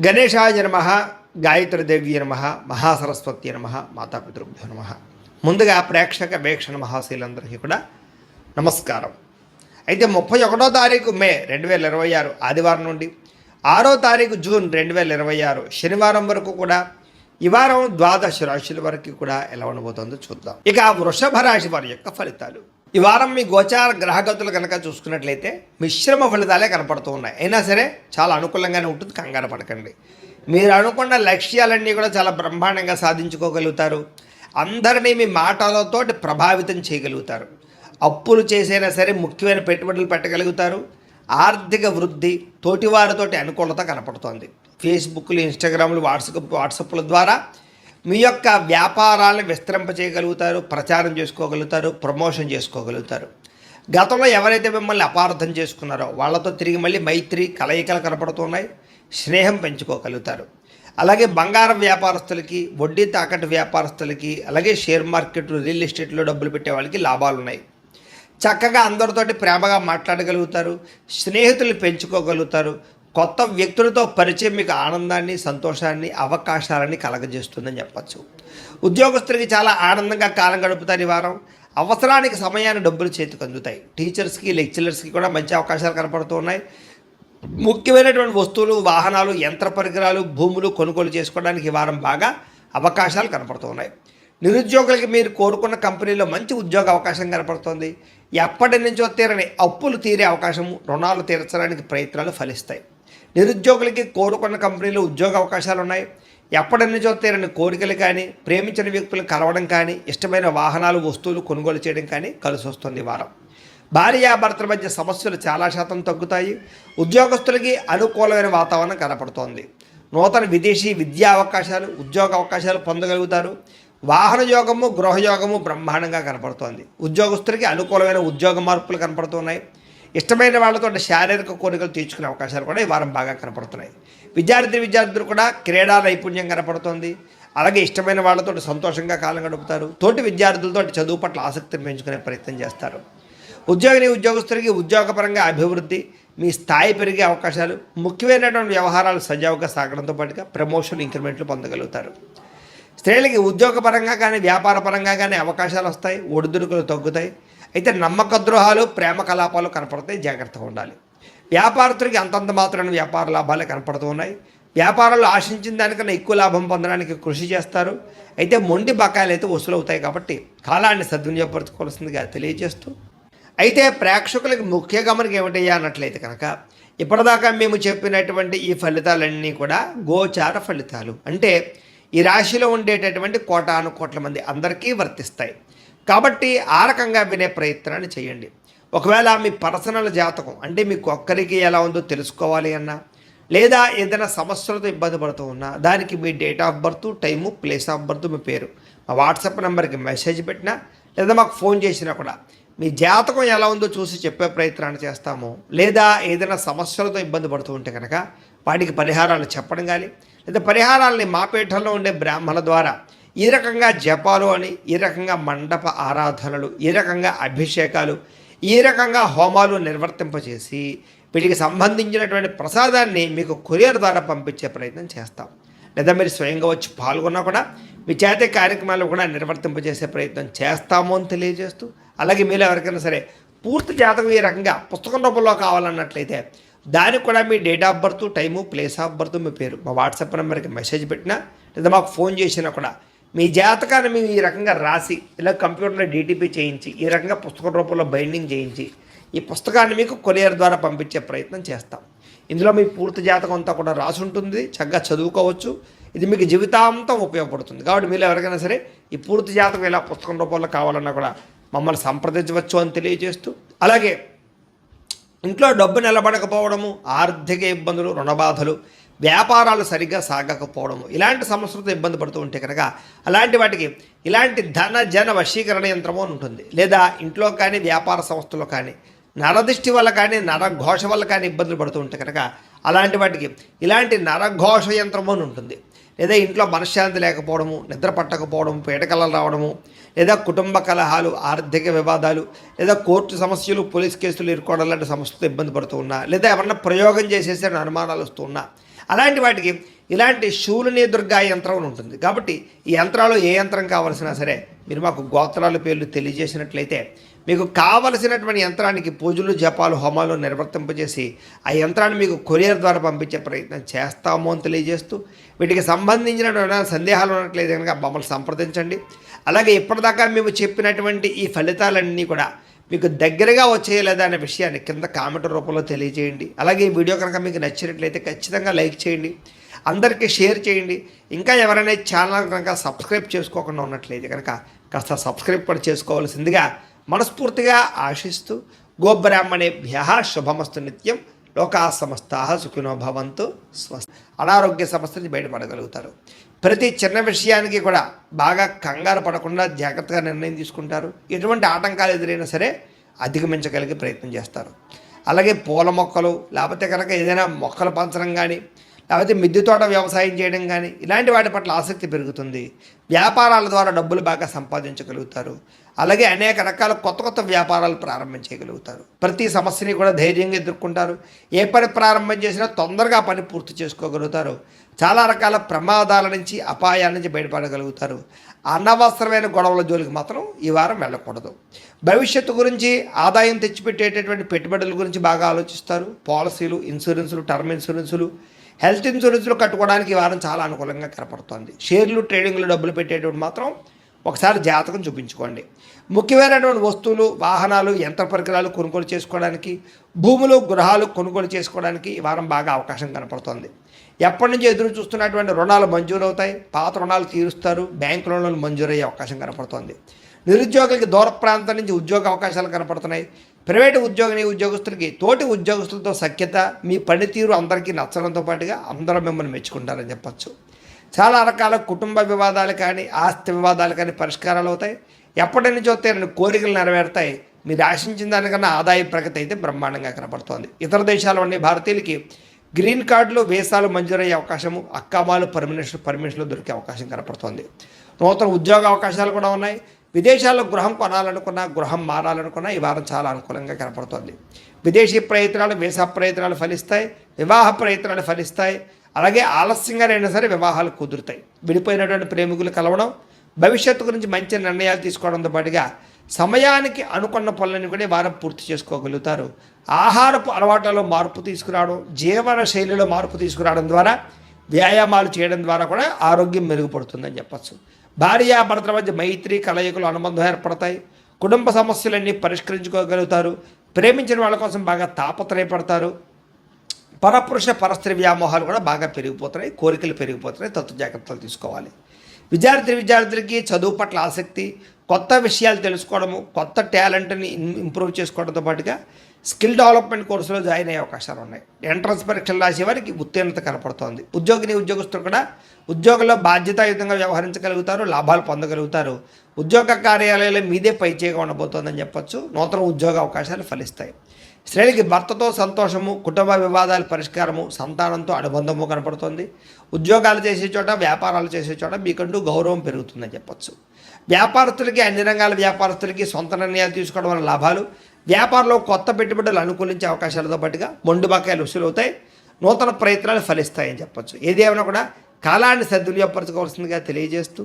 గణేశాయ నమ, గాయత్రీదేవ్య నమ, మహాసరస్వతి నమ, మాతాపితృభ్యో నమ. ముందుగా ప్రేక్షక వీక్షణ మహాశీలందరికీ కూడా నమస్కారం. అయితే 31వ తారీఖు మే 2026 ఆదివారం నుండి 6వ తారీఖు జూన్ 2026 శనివారం వరకు కూడా ఈ వారం ద్వాదశ రాశుల వరకు కూడా ఎలా ఉండబోతుందో చూద్దాం. ఇక వృషభ రాశి వారి యొక్క ఫలితాలు. ఈ వారం మీ గోచార గ్రహగతులు కనుక చూసుకున్నట్లయితే మిశ్రమ ఫలితాలే కనపడుతూ ఉన్నాయి. అయినా సరే చాలా అనుకూలంగానే ఉంటుంది, కంగారు పడకండి. మీరు అనుకున్న లక్ష్యాలన్నీ కూడా చాలా బ్రహ్మాండంగా సాధించుకోగలుగుతారు. అందరినీ మీ మాటలతోటి ప్రభావితం చేయగలుగుతారు. అప్పులు చేసైనా సరే ముఖ్యమైన పెట్టుబడులు పెట్టగలుగుతారు. ఆర్థిక వృద్ధి, తోటివారితోటి అనుకూలత కనపడుతోంది. ఫేస్బుక్లు, ఇన్స్టాగ్రామ్లు, వాట్సాప్ల ద్వారా మీ యొక్క వ్యాపారాలను విస్తరింపచేయగలుగుతారు, ప్రచారం చేసుకోగలుగుతారు, ప్రమోషన్ చేసుకోగలుగుతారు. గతంలో ఎవరైతే మిమ్మల్ని అపార్థం చేసుకున్నారో వాళ్ళతో తిరిగి మళ్ళీ మైత్రి కలయికలు కనపడుతున్నాయి. స్నేహం పెంచుకోగలుగుతారు. అలాగే బంగారం వ్యాపారస్తులకి, వడ్డీ తాకట్టు వ్యాపారస్తులకి, అలాగే షేర్ మార్కెట్, రియల్ ఎస్టేట్లో డబ్బులు పెట్టే వాళ్ళకి లాభాలు ఉన్నాయి. చక్కగా అందరితోటి ప్రేమగా మాట్లాడగలుగుతారు. స్నేహితులు పెంచుకోగలుగుతారు. కొత్త వ్యక్తులతో పరిచయం మీకు ఆనందాన్ని, సంతోషాన్ని, అవకాశాలని కలగజేస్తుందని చెప్పచ్చు. ఉద్యోగస్తులకి చాలా ఆనందంగా కాలం గడుపుతారు ఈ వారం. అవసరానికి సమయాన్ని డబ్బులు చేతికి అందుతాయి. టీచర్స్కి, లెక్చరర్స్కి కూడా మంచి అవకాశాలు కనపడుతూ ఉన్నాయి. ముఖ్యమైనటువంటి వస్తువులు, వాహనాలు, యంత్ర పరికరాలు, భూములు కొనుగోలు చేసుకోవడానికి ఈ వారం బాగా అవకాశాలు కనపడుతూ ఉన్నాయి. నిరుద్యోగులకి మీరు కోరుకున్న కంపెనీలో మంచి ఉద్యోగ అవకాశం కనపడుతుంది. ఎప్పటి నుంచో తీరని అప్పులు తీరే అవకాశము, రుణాలు తీర్చడానికి ప్రయత్నాలు ఫలిస్తాయి. నిరుద్యోగులకి కోరుకున్న కంపెనీలో ఉద్యోగ అవకాశాలు ఉన్నాయి. ఎప్పటి నుంచో తీరని కోరికలు కానీ, ప్రేమించిన వ్యక్తులు కలవడం కానీ, ఇష్టమైన వాహనాలు, వస్తువులు కొనుగోలు చేయడం కానీ కలిసి వస్తుంది ఈ వారం. భార్యాభర్తల మధ్య సమస్యలు చాలా శాతం తగ్గుతాయి. ఉద్యోగస్తులకి అనుకూలమైన వాతావరణం కనపడుతోంది. నూతన విదేశీ విద్యా అవకాశాలు, ఉద్యోగ అవకాశాలు పొందగలుగుతారు. వాహన యోగము, గృహయోగము బ్రహ్మాండంగా కనపడుతోంది. ఉద్యోగస్తులకి అనుకూలమైన ఉద్యోగ మార్పులు కనపడుతున్నాయి. ఇష్టమైన వాళ్ళతో శారీరక కోరికలు తీర్చుకునే అవకాశాలు కూడా ఈ వారం బాగా కనపడుతున్నాయి. విద్యార్థులు కూడా క్రీడా నైపుణ్యం కనపడుతోంది. అలాగే ఇష్టమైన వాళ్ళతో సంతోషంగా కాలం గడుపుతారు. తోటి విద్యార్థులతో చదువు పట్ల ఆసక్తిని పెంచుకునే ప్రయత్నం చేస్తారు. ఉద్యోగస్తులకి ఉద్యోగపరంగా అభివృద్ధి, మీ స్థాయి పెరిగే అవకాశాలు, ముఖ్యమైనటువంటి వ్యవహారాలు సజావుగా సాగడంతో పాటుగా ప్రమోషన్, ఇంక్రిమెంట్లు పొందగలుగుతారు. స్త్రీలకి ఉద్యోగపరంగా కానీ, వ్యాపార పరంగా కానీ అవకాశాలు వస్తాయి. ఒడిదుడుకులు తగ్గుతాయి. అయితే నమ్మక ద్రోహాలు, ప్రేమ కలాపాలు కనపడతాయి, జాగ్రత్తగా ఉండాలి. వ్యాపారస్తులకి అంతంత మాత్రమే వ్యాపార లాభాలే కనపడుతూ ఉన్నాయి. వ్యాపారాలు ఆశించిన దానికన్నా ఎక్కువ లాభం పొందడానికి కృషి చేస్తారు. అయితే మొండి బకాయిలు అయితే వసూలవుతాయి కాబట్టి కాలాన్ని సద్వినియోగపరచుకోవాల్సిందిగా తెలియజేస్తూ, అయితే ప్రేక్షకులకి ముఖ్య గమనిక ఏమిటయ్యా అన్నట్లయితే కనుక, ఇప్పటిదాకా మేము చెప్పినటువంటి ఈ ఫలితాలన్నీ కూడా గోచార ఫలితాలు. అంటే ఈ రాశిలో ఉండేటటువంటి కోటాను కోట్ల మంది అందరికీ వర్తిస్తాయి. కాబట్టి ఆ రకంగా వినే ప్రయత్నాన్ని చేయండి. ఒకవేళ మీ పర్సనల్ జాతకం అంటే మీకు ఒక్కరికి ఎలా ఉందో తెలుసుకోవాలి అన్నా, లేదా ఏదైనా సమస్యలతో ఇబ్బంది పడుతూ ఉన్నా, దానికి మీ date of birth, time, place of birth, మీ పేరు మా వాట్సాప్ నెంబర్కి మెసేజ్ పెట్టినా, లేదా మాకు ఫోన్ చేసినా కూడా మీ జాతకం ఎలా ఉందో చూసి చెప్పే ప్రయత్నాన్ని చేస్తాము. లేదా ఏదైనా సమస్యలతో ఇబ్బంది పడుతూ ఉంటే కనుక వాటికి పరిహారాలు చెప్పడం కానీ, లేదా పరిహారాలని మా పీఠంలో ఉండే బ్రాహ్మణుల ద్వారా ఈ రకంగా జపాలు అని, ఈ రకంగా మండప ఆరాధనలు, ఈ రకంగా అభిషేకాలు, ఈ రకంగా హోమాలు నిర్వర్తింపచేసి వీటికి సంబంధించినటువంటి ప్రసాదాన్ని మీకు కొరియర్ ద్వారా పంపించే ప్రయత్నం చేస్తాం. లేదా మీరు స్వయంగా వచ్చి పాల్గొన్నా కూడా మీ చేత కార్యక్రమాలు కూడా నిర్వర్తింపజేసే ప్రయత్నం చేస్తాము అని తెలియజేస్తూ, అలాగే మీరు ఎవరికైనా సరే పూర్తి జాతకం ఈ రకంగా పుస్తకం రూపంలో కావాలన్నట్లయితే దానికి కూడా మీ date of birth, time, place of birth, మీ పేరు మా వాట్సాప్ నెంబర్కి మెసేజ్ పెట్టినా, లేదా మాకు ఫోన్ చేసినా కూడా మీ జాతకాన్ని మేము ఈ రకంగా రాసి, ఇలా కంప్యూటర్లో డీటీపీ చేయించి, ఈ రకంగా పుస్తకం రూపంలో బైండింగ్ చేయించి ఈ పుస్తకాన్ని మీకు కొరియర్ ద్వారా పంపించే ప్రయత్నం చేస్తాం. ఇందులో మీ పూర్తి జాతకం అంతా కూడా రాసి ఉంటుంది. చక్కగా చదువుకోవచ్చు. ఇది మీకు జీవితాంతం ఉపయోగపడుతుంది. కాబట్టి మీరు ఎవరికైనా సరే ఈ పూర్తి జాతకం ఇలా పుస్తకం రూపంలో కావాలన్నా కూడా మమ్మల్ని సంప్రదించవచ్చు అని తెలియజేస్తూ, అలాగే ఇంట్లో డబ్బు నిలబడకపోవడము, ఆర్థిక ఇబ్బందులు, రుణబాధలు, వ్యాపారాలు సరిగ్గా సాగకపోవడము, ఇలాంటి సమస్యలతో ఇబ్బంది పడుతూ ఉంటే కనుక అలాంటి వాటికి ఇలాంటి ధన జన వశీకరణ యంత్రము అని ఉంటుంది. లేదా ఇంట్లో కానీ, వ్యాపార సంస్థలో కానీ నరదృష్టి వల్ల కానీ, నరఘోష వల్ల కానీ ఇబ్బందులు పడుతూ ఉంటే కనుక అలాంటి వాటికి ఇలాంటి నరఘోష యంత్రము అని ఉంటుంది. లేదా ఇంట్లో మనశ్శాంతి లేకపోవడము, నిద్ర పట్టకపోవడము, పీడకలలు రావడము, లేదా కుటుంబ కలహాలు, ఆర్థిక వివాదాలు, లేదా కోర్టు సమస్యలు, పోలీస్ కేసులు ఇరుకోవడం లాంటి సమస్యలతో ఇబ్బంది పడుతూ ఉన్నా, లేదా ఎవరన్నా ప్రయోగం చేసేసే అనుమానాలు వస్తూ ఉన్నా, అలాంటి వాటికి ఇలాంటి శూలిని దుర్గా యంత్రం ఉంటుంది. కాబట్టి ఈ యంత్రాలు ఏ యంత్రం కావాల్సినా సరే మీరు మాకు గోత్రాల పేర్లు తెలియజేసినట్లయితే మీకు కావలసినటువంటి యంత్రానికి పూజలు జపాలు హోమాలు నిర్వర్తింపజేసి ఆ యంత్రాన్ని మీకు కొరియర్ ద్వారా పంపించే ప్రయత్నం చేస్తాము అని తెలియజేస్తూ వీటికి సంబంధించిన సందేహాలు ఉన్నట్లయితే కనుక మమ్మల్ని సంప్రదించండి. అలాగే ఇప్పటిదాకా మేము చెప్పినటువంటి ఈ ఫలితాలన్నీ కూడా మీకు దగ్గరగా వచ్చేయలేదా అనే విషయాన్ని కింద కామెంట్ రూపంలో తెలియజేయండి. అలాగే ఈ వీడియో కనుక మీకు నచ్చినట్లయితే ఖచ్చితంగా లైక్ చేయండి, అందరికీ షేర్ చేయండి. ఇంకా ఎవరైనా ఛానల్ కనుక సబ్స్క్రైబ్ చేసుకోకుండా ఉన్నట్లయితే కనుక కాస్త సబ్స్క్రైబ్ కూడా చేసుకోవాల్సిందిగా మనస్ఫూర్తిగా ఆశిస్తూ గోబ్రాహ్మణేభ్యః శుభమస్తు నిత్యం, లోకా సమస్తాః సుఖినో భవంతు, స్వస్తి. అనారోగ్య సమస్య నుంచి బయటపడగలుగుతారు. ప్రతి చిన్న విషయానికి కూడా బాగా కంగారు పడకుండా జాగ్రత్తగా నిర్ణయం తీసుకుంటారు. ఎటువంటి ఆటంకాలు ఎదురైనా సరే అధిగమించగలిగే ప్రయత్నం చేస్తారు. అలాగే పూల మొక్కలు లేకపోతే కనుక ఏదైనా మొక్కలు పెంచడం కానీ లేకపోతే మిద్దె తోట వ్యవసాయం చేయడం కానీ ఇలాంటి వాటి పట్ల ఆసక్తి పెరుగుతుంది. వ్యాపారాల ద్వారా డబ్బులు బాగా సంపాదించగలుగుతారు. అలాగే అనేక రకాల కొత్త కొత్త వ్యాపారాలు ప్రారంభించగలుగుతారు. ప్రతి సమస్యని కూడా ధైర్యంగా ఎదుర్కొంటారు. ఏ పని ప్రారంభం చేసినా తొందరగా పని పూర్తి చేసుకోగలుగుతారు. చాలా రకాల ప్రమాదాల నుంచి అపాయాల నుంచి బయటపడగలుగుతారు. అనవసరమైన గొడవల జోలికి మాత్రం ఈ వారం వెళ్ళకూడదు. భవిష్యత్తు గురించి ఆదాయం తెచ్చిపెట్టేటటువంటి పెట్టుబడుల గురించి బాగా ఆలోచిస్తారు. పాలసీలు, ఇన్సూరెన్సులు, టర్మ్ ఇన్సూరెన్సులు, హెల్త్ ఇన్సూరెన్స్లు కట్టుకోవడానికి ఈ వారం చాలా అనుకూలంగా కనపడుతోంది. షేర్లు, ట్రేడింగ్లు డబ్బులు పెట్టేటువంటి మాత్రం ఒకసారి జాతకం చూపించుకోండి. ముఖ్యమైనటువంటి వస్తువులు, వాహనాలు, యంత్ర పరికరాలు కొనుగోలు చేసుకోవడానికి, భూములు, గృహాలు కొనుగోలు చేసుకోవడానికి ఈ వారం బాగా అవకాశం కనపడుతోంది. ఎప్పటి నుంచి ఎదురు చూస్తున్నటువంటి రుణాలు మంజూరవుతాయి. పాత రుణాలు తీరుస్తారు. బ్యాంకు రుణాలు మంజూరయ్యే అవకాశం కనపడుతోంది. నిరుద్యోగులకి దూర ప్రాంతం నుంచి ఉద్యోగ అవకాశాలు కనపడుతున్నాయి. ప్రైవేటు ఉద్యోగస్తులకి తోటి ఉద్యోగస్తులతో సఖ్యత, మీ పనితీరు అందరికీ నచ్చడంతో పాటుగా అందరూ మిమ్మల్ని మెచ్చుకుంటారని చెప్పచ్చు. చాలా రకాల కుటుంబ వివాదాలు కానీ, ఆస్తి వివాదాలు కానీ పరిష్కారాలు అవుతాయి. ఎప్పటి నుంచో తీరని కోరికలు నెరవేరుతాయి. మీరు ఆశించిన దానికన్నా ఆదాయ ప్రగతి అయితే బ్రహ్మాండంగా కనపడుతోంది. ఇతర దేశాల్లోని భారతీయులకి గ్రీన్ కార్డులు, వీసాలు మంజూరయ్యే అవకాశము, అక్కామాలు, పర్మిషన్లు దొరికే అవకాశం కనపడుతోంది. నూతన ఉద్యోగ అవకాశాలు కూడా ఉన్నాయి. విదేశాల్లో గృహం కొనాలనుకున్నా, గృహం మారాలనుకున్నా ఈ వారం చాలా అనుకూలంగా కనపడుతోంది. విదేశీ ప్రయత్నాలు, వీసా ప్రయత్నాలు ఫలిస్తాయి. వివాహ ప్రయత్నాలు ఫలిస్తాయి. అలాగే ఆలస్యంగా అయినా సరే వివాహాలు కుదురుతాయి. విడిపోయినటువంటి ప్రేమికులు కలవడం, భవిష్యత్తు గురించి మంచి నిర్ణయాలు తీసుకోవడంతో పాటుగా సమయానికి అనుకున్న పనులను కూడా వారం పూర్తి చేసుకోగలుగుతారు. ఆహారపు అలవాట్లలో మార్పు తీసుకురావడం, జీవన శైలిలో మార్పు తీసుకురావడం ద్వారా, వ్యాయామాలు చేయడం ద్వారా కూడా ఆరోగ్యం మెరుగుపడుతుందని చెప్పచ్చు. భార్యాభర్తల మధ్య మైత్రి, కలయికలు, అనుబంధం ఏర్పడతాయి. కుటుంబ సమస్యలన్నీ పరిష్కరించుకోగలుగుతారు. ప్రేమించిన వాళ్ళ కోసం బాగా తాపత్రయపడతారు. పరపురుష పరస్త్రీ వ్యామోహాలు కూడా బాగా పెరిగిపోతున్నాయి. కోరికలు పెరిగిపోతున్నాయి. జాగ్రత్తలు తీసుకోవాలి. విద్యార్థులకి చదువు పట్ల ఆసక్తి, కొత్త విషయాలు తెలుసుకోవడము, కొత్త టాలెంట్ని ఇంప్రూవ్ చేసుకోవడంతో పాటుగా స్కిల్ డెవలప్మెంట్ కోర్సులో జాయిన్ అయ్యే అవకాశాలు ఉన్నాయి. ఎంట్రన్స్ పరీక్షలు రాసే వారికి ఉత్తీర్ణత కనపడుతోంది. ఉద్యోగస్తులు కూడా ఉద్యోగంలో బాధ్యతాయుతంగా వ్యవహరించగలుగుతారు. లాభాలు పొందగలుగుతారు. ఉద్యోగ కార్యాలయాలు మీదే పైచేగా ఉండబోతోందని చెప్పొచ్చు. నూతన ఉద్యోగ అవకాశాలు ఫలిస్తాయి. స్త్రీలకి భర్తతో సంతోషము, కుటుంబ వివాదాల పరిష్కారము, సంతానంతో అనుబంధము కనపడుతుంది. ఉద్యోగాలు చేసే చోట, వ్యాపారాలు చేసే చోట మీకంటూ గౌరవం పెరుగుతుందని చెప్పొచ్చు. వ్యాపారస్తులకి, అన్ని రంగాల వ్యాపారస్తులకి సొంత నిర్ణయాలు తీసుకోవడం వల్ల లాభాలు, వ్యాపారంలో కొత్త పెట్టుబడులు అనుకూలించే అవకాశాలతో పాటుగా మొండి బకాయిలు వసూలవుతాయి. నూతన ప్రయత్నాలు ఫలిస్తాయని చెప్పొచ్చు. ఏదేమైనా కూడా కాలాన్ని సద్వినియోగపరచుకోవాల్సిందిగా తెలియజేస్తూ